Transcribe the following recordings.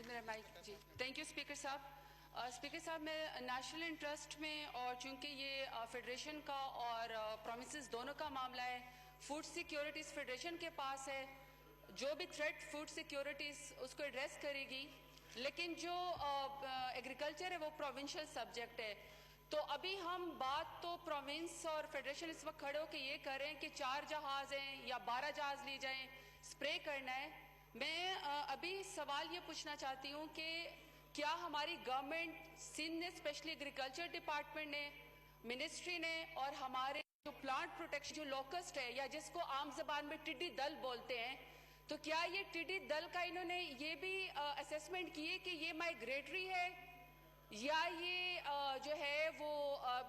میرا مائک جی thank you speaker صاحب. اسپیکر صاحب میں نیشنل انٹرسٹ میں اور چونکہ یہ فیڈریشن کا اور پرومسز دونوں کا معاملہ ہے, فوڈ سیکیورٹیز فیڈریشن کے پاس ہے, جو بھی تھریٹ فوڈ سیکیورٹیز اس کو ایڈریس کرے گی, لیکن جو ایگریکلچر ہے وہ پروونشل سبجیکٹ ہے. تو ابھی ہم بات تو پروونس اور فیڈریشن اس وقت کھڑے ہو کے یہ کر رہے ہیں کہ 4 جہاز ہیں یا 12 جہاز لی جائیں, اسپرے کرنا ہے. میں ابھی سوال یہ پوچھنا چاہتی ہوں کہ کیا ہماری گورنمنٹ سندھ نے اسپیشلی ایگریکلچر ڈپارٹمنٹ نے, منسٹری نے, اور ہمارے جو پلانٹ پروٹیکشن جو لوکسٹ ہے یا جس کو عام زبان میں ٹڈی دل بولتے ہیں, تو کیا یہ ٹڈی دل کا انہوں نے یہ بھی اسیسمنٹ کی ہے کہ یہ مائگریٹری ہے یا یہ جو ہے وہ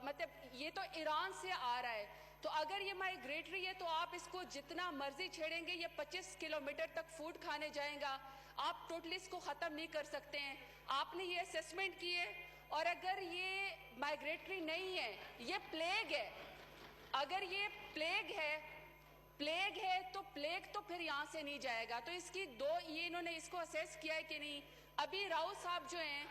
مطلب یہ تو ایران سے آ رہا ہے, تو اگر یہ مائگریٹری ہے تو آپ اس کو جتنا مرضی چھیڑیں گے یہ 25 کلومیٹر تک فوڈ کھانے جائیں گا, آپ ٹوٹلی اس کو ختم نہیں کر سکتے ہیں. آپ نے یہ اسیسمنٹ کی ہے, اور اگر یہ مائگریٹری نہیں ہے یہ پلیگ ہے, اگر یہ پلیگ ہے تو پلیگ تو پھر یہاں سے نہیں جائے گا. تو اس کی یہ انہوں نے اس کو اسیس کیا ہے کہ نہیں. ابھی راؤ صاحب جو ہیں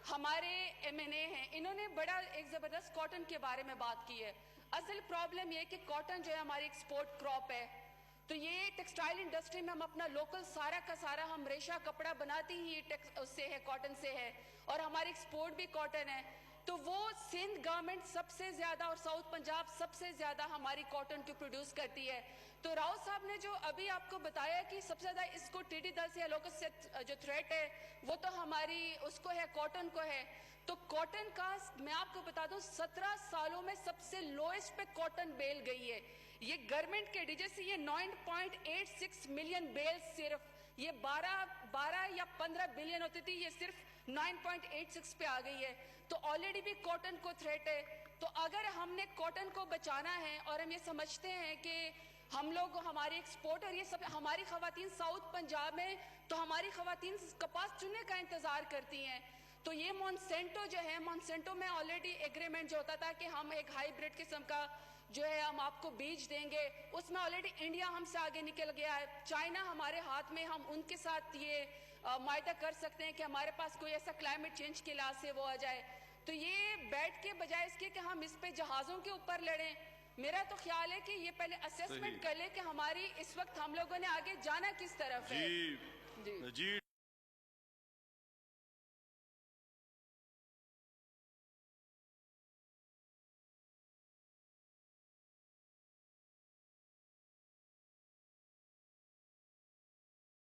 ہمارے ایم این اے ہیں, انہوں نے بڑا ایک زبردست کاٹن کے بارے میں بات کی ہے. اصل پرابلم یہ کہ کاٹن جو ہے ہماری ایکسپورٹ کراپ ہے, تو یہ ٹیکسٹائل انڈسٹری میں ہم اپنا لوکل سارا کا سارا ہم ریشہ کپڑا بناتی ہی اس سے ہے, کاٹن سے ہے, اور ہماری ایکسپورٹ بھی کاٹن ہے. تو وہ سندھ گورنمنٹ سب سے زیادہ اور ساؤتھ پنجاب سب سے زیادہ ہماری کاٹن کو پروڈیوس کرتی ہے. تو راؤ صاحب نے جو ابھی آپ کو بتایا کہ سب سے زیادہ اس کو ٹی ڈی دل سے یا لوکس سے جو تھریٹ ہے وہ تو ہماری اس کو ہے, کاٹن کو ہے. تو کاٹن کا میں آپ کو بتا دوں 17 سالوں میں سب سے لوئسٹ پہ کاٹن بیل گئی ہے. یہ گورنمنٹ کے ڈیجٹ سے یہ 9.86 ملین بیل, صرف یہ 12 یا 15 بلین ہوتی تھی, یہ صرف 9.86 پہ آ گئی ہے. تو آلریڈی بھی کاٹن کو تھریٹ ہے. تو اگر ہم نے کاٹن کو بچانا ہے اور ہم یہ سمجھتے ہیں کہ ہم لوگ ہماری ایکسپورٹ اور یہ سب ہماری خواتین ساؤتھ پنجاب میں, تو ہماری خواتین کپاس چننے کا انتظار کرتی ہیں. تو یہ مونسینٹو جو ہے, مونسینٹو میں آلریڈی ایگریمنٹ جو ہوتا تھا کہ ہم ایک ہائی بریڈ قسم کا جو ہے ہم آپ کو بیج دیں گے, اس میں آلریڈی انڈیا ہم سے آگے نکل گیا ہے. چائنا ہمارے ہاتھ میں, ہم ان کے ساتھ یہ معاہدہ کر سکتے ہیں کہ ہمارے پاس کوئی ایسا کلائمیٹ چینج کے لحاظ سے وہ آ جائے. تو یہ بیٹھ کے بجائے اس کے کہ ہم اس پہ جہازوں کے اوپر لڑیں, میرا تو خیال ہے کہ یہ پہلے اسیسمنٹ کر لے کہ ہماری اس وقت ہم لوگوں نے آگے جانا کس طرف ہے. جی